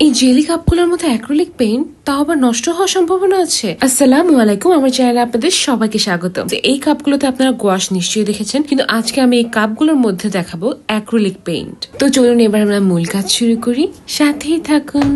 এই জেলি কাপগুলোর মধ্যে acrylic paint তাও আবার নষ্ট হওয়ার সম্ভাবনা আছে। আসসালামু আলাইকুম, আমার চ্যানেলে আপনাদের সবাইকে স্বাগত। এই কাপগুলোতে আপনারা গোয়াশ নিশ্চয়ই দেখেছেন, কিন্তু আজকে আমি এই কাপগুলোর মধ্যে দেখাবো অ্যাক্রিলিক পেইন্ট। তো চলুন এবার আমরা মূল কাজ শুরু করি, সাথেই থাকুন।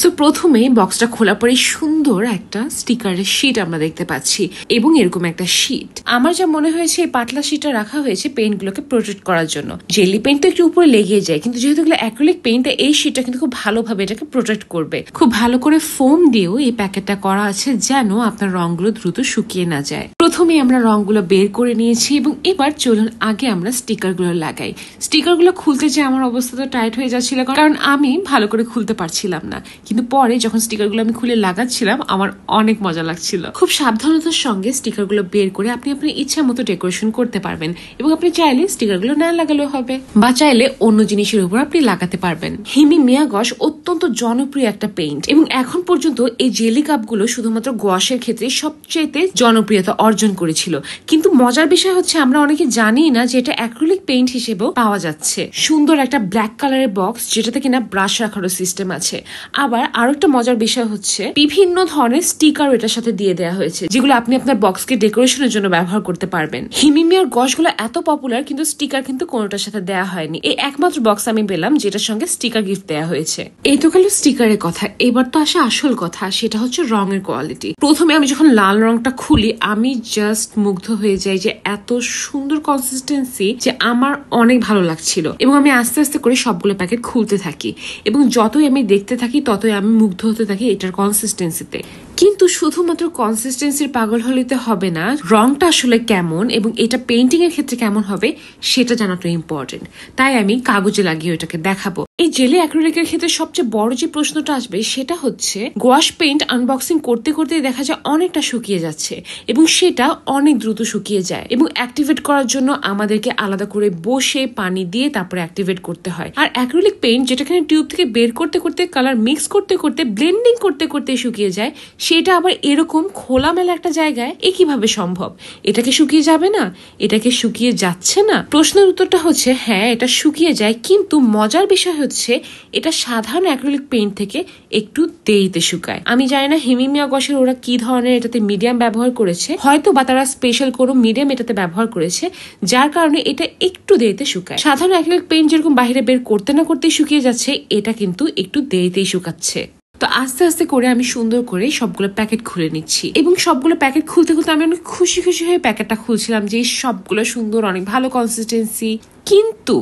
সো প্রথমে বক্সটা খোলার পরে সুন্দর একটা স্টিকারের শিট আমরা দেখতে পাচ্ছি এবং এরকম একটা শিট। আমার যা মনে হয়েছে এই পাতলা শিটটা রাখা হয়েছে পেইন্ট গুলোকে প্রোটেক্ট করার জন্য। জেলি পেইন্ট তো একটু উপরে লেগে যায়, কিন্তু যেহেতু এগুলো অ্যাক্রিলিক পেইন্ট, এই শিটটা কিন্তু খুব ভালোভাবে এটাকে প্রোটেক্ট করবে। খুব ভালো করে ফোম দিয়েও এই প্যাকেটটা করা আছে যেন আপনার রংগুলো দ্রুত শুকিয়ে না যায়। প্রথমে আমরা রংগুলো বের করে নিয়েছি এবং এবার চলুন আগে আমরা স্টিকার গুলো লাগাই। স্টিকার গুলো খুলতে যে আমার অবস্থা তো টাইট হয়ে যাচ্ছিল, কারণ আমি ভালো করে খুলতে পারছিলাম না। কিন্তু পরে যখন স্টিকারগুলো আমি খুলে লাগাচ্ছিলাম আমার অনেক মজা লাগছিল। খুব সাবধানতার সঙ্গে স্টিকারগুলো বের করে আপনি আপনার ইচ্ছা মতো ডেকোরেশন করতে পারবেন এবং আপনি চাইলে স্টিকারগুলো না লাগালেও হবে, বা চাইলে অন্য জিনিসের উপর আপনি লাগাতে পারবেন। হিমি মিয়া গস অত্যন্ত জনপ্রিয় একটা পেইন্ট এবং এখন পর্যন্ত এই জেলি কাপগুলো শুধুমাত্র গোয়াশের ক্ষেত্রে সবচেয়ে জনপ্রিয়তা অর্জন করেছিল। কিন্তু মজার বিষয় হচ্ছে আমরা অনেকে জানি না যে এটা অ্যাক্রিলিক পেইন্ট হিসেবেও পাওয়া যাচ্ছে। সুন্দর একটা ব্ল্যাক কালারের বক্স যেটাতে কিনা ব্রাশ রাখারও সিস্টেম আছে। আবার আরো একটা মজার বিষয় হচ্ছে বিভিন্ন ধরনের স্টিকার এটার সাথে দিয়ে দেওয়া হয়েছে, যেগুলো আপনি আপনার বক্সকে ডেকোরেশনের জন্য ব্যবহার করতে পারবেন। হিমিমিয়ার গসগুলো এত পপুলার, কিন্তু স্টিকার কিন্তু কোনোটার সাথে দেওয়া হয়নি। এই একমাত্র বক্স আমি পেলাম যেটার সঙ্গে স্টিকার গিফট দেওয়া হয়েছে। এই তো গেল স্টিকারের কথা, এবার তো আসে আসল কথা, সেটা হচ্ছে রঙের কোয়ালিটি। প্রথমে আমি যখন লাল রংটা খুলি আমি জাস্ট মুগ্ধ হয়ে যাই যে এত সুন্দর কনসিস্টেন্সি, যে আমার অনেক ভালো লাগছিল। এবং আমি আস্তে আস্তে করে সবগুলো প্যাকেট খুলতে থাকি এবং যতই আমি দেখতে থাকি ততই আমি মুগ্ধ হতে থাকি এটার কনসিস্টেন্সিতে। কিন্তু শুধুমাত্র কনসিস্টেন্সির পাগল হলিতে হবে না, রংটা আসলে কেমন এবং এটা পেইন্টিং এর ক্ষেত্রে কেমন হবে সেটা জানাটা ইম্পর্টেন্ট। তাই আমি কাগজে লাগিয়ে ওটাকে দেখাবো। এই জেলি অ্যাক্রিলিকের ক্ষেত্রে সবচেয়ে বড় যে প্রশ্নটা আসবে সেটা হচ্ছে গোয়াশ পেইন্ট আনবক্সিং করতে করতে দেখা যায় অনেকটা শুকিয়ে যাচ্ছে এবং সেটা অনেক দ্রুত শুকিয়ে যায় এবং অ্যাক্টিভেট করার জন্য আমাদেরকে আলাদা করে বসে পানি দিয়ে তারপরে অ্যাক্টিভেট করতে হয়। আর অ্যাক্রিলিক পেইন্ট যেটাখানে টিউব থেকে বের করতে করতে কালার মিক্স করতে করতে ব্লেন্ডিং করতে করতে শুকিয়ে যায়, সেটা আবার এরকম খোলামেলা একটা জায়গায় এ কিভাবে সম্ভব? এটাকে শুকিয়ে যাবে না? এটাকে শুকিয়ে যাচ্ছে না? প্রশ্নের উত্তরটা হচ্ছে হ্যাঁ, এটা শুকিয়ে যায়, কিন্তু মজার বিষয় হচ্ছে এটা সাধারণ অ্যাক্রিলিক পেইন্ট থেকে একটু দেরিতে শুকায়। আমি জানি না হিমিমিয়া গসের ওরা কি ধরনের এটাতে মিডিয়াম ব্যবহার করেছে, হয়তো বা তারা স্পেশাল কোনো মিডিয়াম এটাতে ব্যবহার করেছে যার কারণে এটা একটু দেরিতে শুকায়। সাধারণ অ্যাক্রিলিক পেইন্ট যেরকম বাইরে বের করতে না করতেই শুকিয়ে যাচ্ছে, এটা কিন্তু একটু দেরিতেই শুকাচ্ছে। তো আস্তে আস্তে করে আমি সুন্দর করে সবগুলো প্যাকেট খুলে নিচ্ছি এবং সবগুলো প্যাকেট খুলতে খুলতে আমি অনেক খুশি খুশি হয়ে প্যাকেটটা খুলছিলাম যে সবগুলো সুন্দর, অনেক ভালো কনসিস্টেন্সি। কিন্তু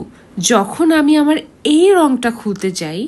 যখন আমি আমার এই রংটা খুলতে যাই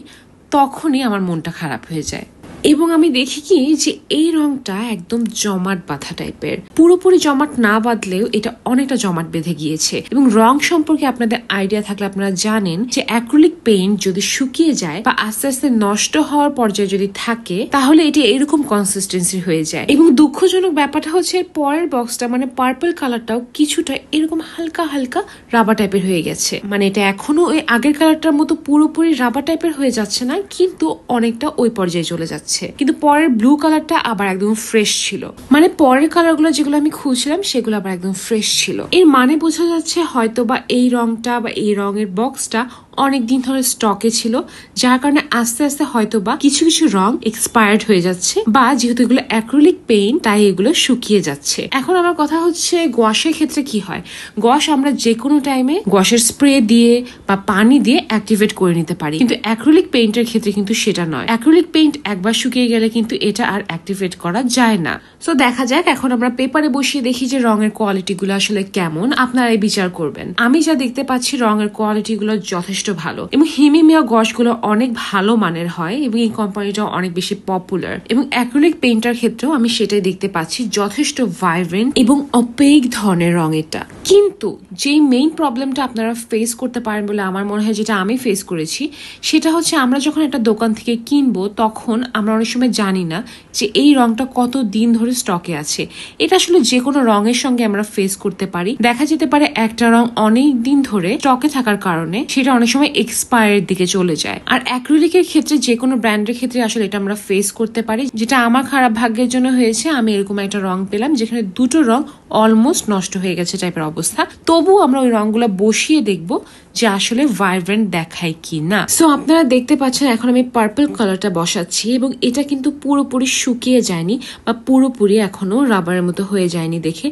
তখনই আমার মনটা খারাপ হয়ে যায় এবং আমি দেখি কি যে এই রংটা একদম জমাট বাঁধা টাইপের। পুরোপুরি জমাট না বাঁধলেও এটা অনেকটা জমাট বেঁধে গিয়েছে। এবং রং সম্পর্কে আপনাদের আইডিয়া থাকলে আপনারা জানেন যে অ্যাক্রিলিক পেইন্ট যদি শুকিয়ে যায় বা আস্তে আস্তে নষ্ট হওয়ার পর্যায়ে যদি থাকে তাহলে এটি এরকম কনসিস্টেন্সি হয়ে যায়। এবং দুঃখজনক ব্যাপারটা হচ্ছে এর পরের বক্সটা মানে পার্পল কালারটাও কিছুটা এরকম হালকা হালকা রাবার টাইপের হয়ে গেছে। মানে এটা এখনো ওই আগের কালারটার মতো পুরোপুরি রাবার টাইপের হয়ে যাচ্ছে না, কিন্তু অনেকটা ওই পর্যায়ে চলে যাচ্ছে। কিন্তু পরের ব্লু কালারটা আবার একদম ফ্রেশ ছিল, মানে পরের কালারগুলো যেগুলো আমি খুঁজছিলাম সেগুলো আবার একদম ফ্রেশ ছিল। এর মানে বোঝা যাচ্ছে হয়তো বা এই রংটা বা এই রঙের বক্সটা অনেকদিন ধরে স্টকে ছিল, যার কারণে আস্তে আস্তে হয়তো বা কিছু কিছু রং এক্সপায়ার্ড হয়ে যাচ্ছে, বা যেহেতু এগুলো অ্যাক্রিলিক পেইন্ট তাই এগুলো শুকিয়ে যাচ্ছে। এখন আমার কথা হচ্ছে গোয়াশের ক্ষেত্রে কি হয়, গোয়াশ আমরা যে কোনো টাইমে গোয়াশের স্প্রে দিয়ে বা পানি দিয়ে অ্যাক্টিভেট করে নিতে পারি, কিন্তু অ্যাক্রিলিক পেইন্টের ক্ষেত্রে কিন্তু সেটা নয়। অ্যাক্রিলিক পেইন্ট একবার শুকিয়ে গেলে কিন্তু এটা আর অ্যাক্টিভেট করা যায় না। সো দেখা যাক, এখন আমরা পেপারে বসিয়ে দেখি যে রঙের কোয়ালিটি গুলো আসলে কেমন, আপনারাই বিচার করবেন। আমি যা দেখতে পাচ্ছি রঙের কোয়ালিটি গুলো যথেষ্ট ভালো এবং হিমিমিয়া গসগুলো অনেক ভালো মানের হয় এবং এই কোম্পানিটা অনেক বেশি পপুলার। এবং অ্যাক্রিলিক পেইন্টার ক্ষেত্রেও আমি সেটাই দেখতে পাচ্ছি, যথেষ্ট ভাইব্রেন্ট এবং অপেক ধরনের রং এটা। কিন্তু যে মেইন প্রবলেমটা আপনারা ফেস করতে পারেন বলে আমার মনে হয়, যেটা আমি ফেস করেছি, সেটা হচ্ছে আমরা যখন একটা দোকান থেকে কিনবো তখন আমরা অনেক সময় জানি না যে এই রংটা কত দিন ধরে স্টকে আছে। এটা আসলে যে কোনো রঙের সঙ্গে আমরা ফেস করতে পারি। দেখা যেতে পারে একটা রং অনেক দিন ধরে স্টকে থাকার কারণে সেটা অনেক সময় এক্সপায়ারের দিকে চলে যায়। আর অ্যাক্রিলিকের ক্ষেত্রে যে কোনো ব্র্যান্ডের ক্ষেত্রে আসলে এটা আমরা ফেস করতে পারি, যেটা আমার খারাপ ভাগ্যের জন্য হয়েছে। আমি এরকম একটা রং পেলাম যেখানে দুটো রং অলমোস্ট নষ্ট হয়ে গেছে টাইপের অবস্থা। তবু আমরা ওই রংগুলো বসিয়ে দেখবো যে আসলে ভাইব্রেন্ট দেখায় কি না। সো আপনারা দেখতে পাচ্ছেন এখন আমি পার্পল কালারটা বসাচ্ছি এবং এটা কিন্তু পুরোপুরি শুকিয়ে যায়নি বা পুরোপুরি এখনো রাবারের মতো হয়ে যায়নি দেখে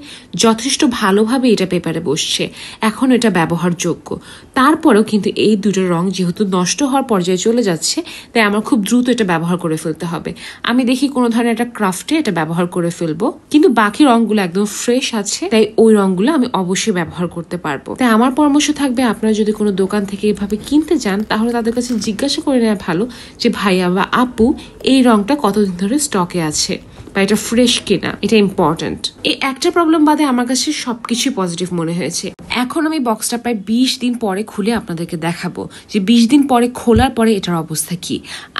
যথেষ্ট ভালোভাবে এটা পেপারে বসছে, এখন এটা ব্যবহারযোগ্য। তারপরেও কিন্তু এই দুটো রং যেহেতু নষ্ট হওয়ার পর্যায়ে চলে যাচ্ছে, তাই আমার খুব দ্রুত এটা ব্যবহার করে ফেলতে হবে। আমি দেখি কোনো ধরনের একটা ক্রাফটে এটা ব্যবহার করে ফেলবো, কিন্তু বাকি রংগুলো একদম ফ্রেশ আছে, তাই ওই রংগুলো আমি অবশ্যই ব্যবহার করতে পারবো। তাই আমার পরামর্শ থাকবে, আপনারা যদি কোনো দোকান থেকে এভাবে কিনতে যান তাহলে তাদের কাছে জিজ্ঞাসা করে নেওয়া ভালো যে ভাইয়া বা আপু এই রংটা কতদিন ধরে স্টকে আছে বা এটা ফ্রেশ কিনা, এটা ইম্পর্টেন্ট। এই একটা প্রবলেম বাদে আমার কাছে সবকিছুই পজিটিভ মনে হয়েছে। এখন আমি বক্সটা প্রায় 20 দিন পরে খুলে আপনাদেরকে দেখাবো যে 20 দিন পরে খোলার পরে এটার অবস্থা কি।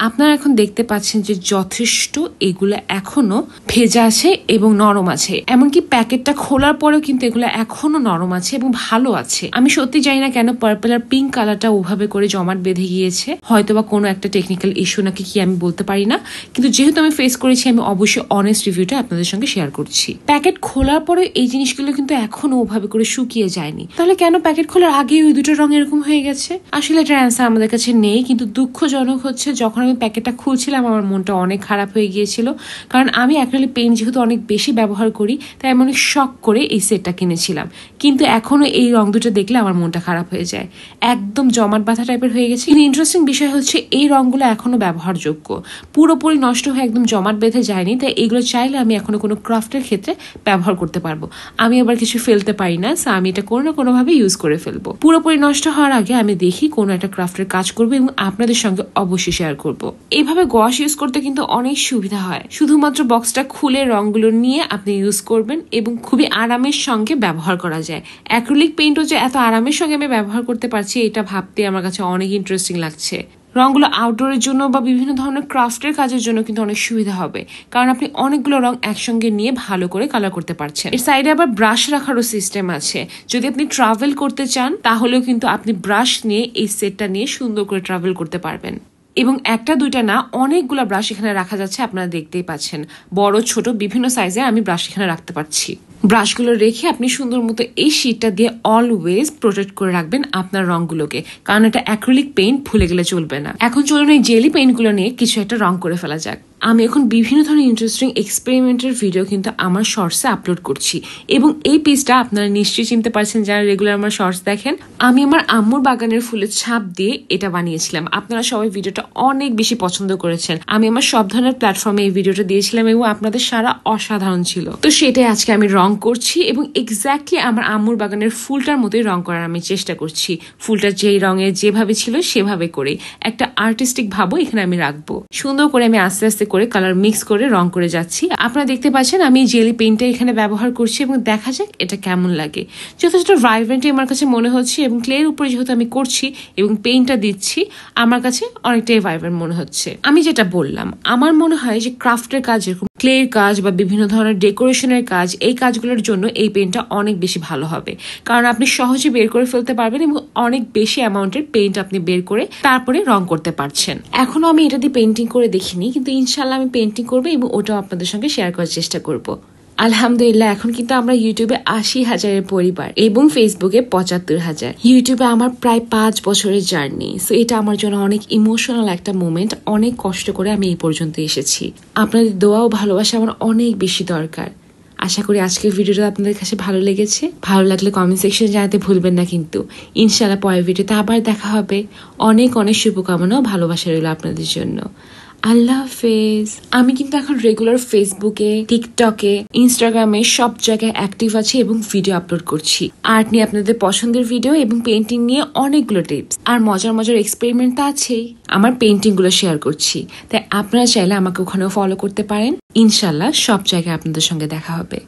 আপনারা এখন দেখতে পাচ্ছেন যে যথেষ্ট এগুলো এখনো ভেজা আছে এবং নরম আছে, এমনকি প্যাকেটটা খোলার পরেও কিন্তু এগুলো এখনো নরম আছে এবং ভালো আছে। আমি সত্যি জানি না কেন পার্পল আর পিঙ্ক কালারটা ওভাবে করে জমাট বেঁধে গিয়েছে, হয়তোবা কোনো একটা টেকনিক্যাল ইস্যু নাকি কি আমি বলতে পারি না, কিন্তু যেহেতু আমি ফেস করেছি আমি অবশ্যই অনেস্ট রিভিউটা আপনাদের সঙ্গে শেয়ার করছি। প্যাকেট খোলার পরে এই জিনিসগুলো কিন্তু এখনো ওভাবে করে শুকিয়ে যায়নি, তাহলে কেন প্যাকেট খোলার আগে ওই দুটো রং এরকম হয়ে গেছে? আসলে এটার অ্যান্সার আমাদের কাছে নেই, কিন্তু দুঃখজনক হচ্ছে যখন আমি প্যাকেটটা খুলছিলাম আমার মনটা অনেক খারাপ হয়ে গিয়েছিল, কারণ আমি অ্যাক্রিলিক পেইন্ট যেহেতু অনেক বেশি ব্যবহার করি তাই আমি অনেক শখ করে এই সেটটা কিনেছিলাম, কিন্তু এখনো এই রং দুটো দেখলে আমার মনটা খারাপ হয়ে যায়, একদম জমাট বাঁধা টাইপের হয়ে গেছে। কিন্তু ইন্টারেস্টিং বিষয় হচ্ছে এই রংগুলো এখনো ব্যবহারযোগ্য, পুরোপুরি নষ্ট হয়ে একদম জমাট বেঁধে যায়নি, তাই এগুলো চাইলে আমি এখনো কোনো ক্রাফটের ক্ষেত্রে ব্যবহার করতে পারবো। আমি আবার কিছু ফেলতে পারি না, সো আমি এটা কোনো না কোনো ভাবে ইউজ করে ফেলবো। পুরোপুরি নষ্ট হওয়ার আগে আমি দেখি কোনো একটা ক্রাফটের কাজ করবো এবং আপনাদের সঙ্গে অবশ্যই শেয়ার করব। এইভাবে গস ইউজ করতে কিন্তু অনেক সুবিধা হয়, শুধুমাত্র বক্সটা খুলে রংগুলো নিয়ে আপনি ইউজ করবেন এবং খুবই আরামের সঙ্গে ব্যবহার করা যায়। অ্যাক্রিলিক পেইন্টও যে এত আরামের সঙ্গে আমি ব্যবহার করতে পারছি এটা ভাবতে আমার কাছে অনেক ইন্টারেস্টিং লাগছে। রংগুলো আউটডোরের জন্য বা বিভিন্ন ধরনের ক্রাফটের কাজের জন্য কিন্তু অনেক সুবিধা হবে, কারণ আপনি অনেকগুলো রং একসঙ্গে নিয়ে ভালো করে কালার করতে পারছেন। এর সাইডে আবার ব্রাশ রাখারও সিস্টেম আছে, যদি আপনি ট্রাভেল করতে চান তাহলেও কিন্তু আপনি ব্রাশ নিয়ে এই সেটটা নিয়ে সুন্দর করে ট্রাভেল করতে পারবেন। এবং একটা দুইটা না, অনেকগুলো ব্রাশ এখানে রাখা যাচ্ছে, আপনারা দেখতেই পাচ্ছেন, বড় ছোট বিভিন্ন সাইজে আমি ব্রাশ এখানে রাখতে পারছি। ব্রাশগুলো রেখে আপনি সুন্দর মতো এই শিটটা দিয়ে অলওয়েজ প্রোটেক্ট করে রাখবেন আপনার রংগুলোকে, কারণ এটা অ্যাক্রিলিক পেইন্ট ভুলে গেলে চলবে না। এখন চলুন এই জেলি পেইন্টগুলো নিয়ে কিছু একটা রং করে ফেলা যাক। আমি এখন বিভিন্ন ধরনের ইন্টারেস্টিং এক্সপেরিমেন্টের ভিডিও কিন্তু আমার শর্টসে আপলোড করছি, এবং এই পিসটা আপনারা নিশ্চয়ই চিনতে পারছেন যারা রেগুলার আমার শর্টস দেখেন। আমি আমার আম্মুর বাগানের ফুলের ছাপ দিয়ে এটা বানিয়েছিলাম, আপনারা সবাই ভিডিওটা অনেক বেশি পছন্দ করেছেন। আমি আমার সব ধরনের প্ল্যাটফর্মে এই ভিডিওটা দিয়েছিলাম এবং আপনাদের সারা অসাধারণ ছিল। তো সেটাই আজকে আমি রং করছি এবং এক্স্যাক্টলি আমার আম্মুর বাগানের ফুলটার মতোই রং করার আমি চেষ্টা করছি। ফুলটা যেই রঙের যেভাবে ছিল সেভাবে করে একটা আর্টিস্টিক ভাবও এখানে আমি রাখবো। সুন্দর করে আমি আস্তে আস্তে করে কালার মিক্স করে রং করে যাচ্ছি। আপনারা দেখতে পাচ্ছেন আমি জেলি পেইন্টটা এখানে ব্যবহার করছি এবং দেখা যাক এটা কেমন লাগে। যথেষ্ট ভাইব্রেন্টই আমার কাছে মনে হচ্ছে এবং ক্লের উপরে যেহেতু আমি করছি এবং পেইন্টটা দিচ্ছি আমার কাছে অনেকটাই ভাইব্রেন্ট মনে হচ্ছে। আমি যেটা বললাম, আমার মনে হয় যে ক্রাফটের কাজ যেরকম ক্লের কাজ বা বিভিন্ন ধরনের ডেকোরেশনের কাজ, এই কাজগুলোর জন্য এই পেইন্টটা অনেক বেশি ভালো হবে, কারণ আপনি সহজে বের করে ফেলতে পারবেন এবং অনেক বেশি অ্যামাউন্টের পেইন্ট আপনি বের করে তারপরে রং করতে পারছেন। এখনো আমি এটা দিয়ে পেইন্টিং করে দেখিনি, কিন্তু ইনশাল্লাহ আমি পেইন্টিং করবো এবং ওটাও আপনাদের সঙ্গে শেয়ার করার চেষ্টা করবো। আলহামদুলিল্লাহ এখন কিন্তু আমরা ইউটিউবে 80,000-এর পরিবার এবং ফেসবুকে 75,000। ইউটিউবে আমার প্রায় 5 বছরের জার্নি, সো এটা আমার জন্য অনেক ইমোশনাল একটা মোমেন্ট। অনেক কষ্ট করে আমি এই পর্যন্ত এসেছি, আপনাদের দোয়া ও ভালোবাসা আমার অনেক বেশি দরকার। আশা করি আজকের ভিডিওটা আপনাদের কাছে ভালো লেগেছে। ভালো লাগলে কমেন্ট সেকশনে জানাতে ভুলবেন না কিন্তু। ইনশাআল্লাহ পরের ভিডিওতে আবার দেখা হবে। অনেক অনেক শুভকামনা ও ভালোবাসা রইল আপনাদের জন্য। আল্লাহ হাফেজ। আমি কিন্তু এখন রেগুলার ফেসবুকে, টিকটকে, ইনস্টাগ্রামে সব জায়গায় অ্যাক্টিভ আছি এবং ভিডিও আপলোড করছি। আর্ট নিয়ে আপনাদের পছন্দের ভিডিও এবং পেইন্টিং নিয়ে অনেকগুলো টিপস আর মজার মজার এক্সপেরিমেন্ট তো আছেই। আমার পেইন্টিং গুলো শেয়ার করছি, তাই আপনারা চাইলে আমাকে ওখানেও ফলো করতে পারেন। ইনশাল্লাহ সব জায়গায় আপনাদের সঙ্গে দেখা হবে।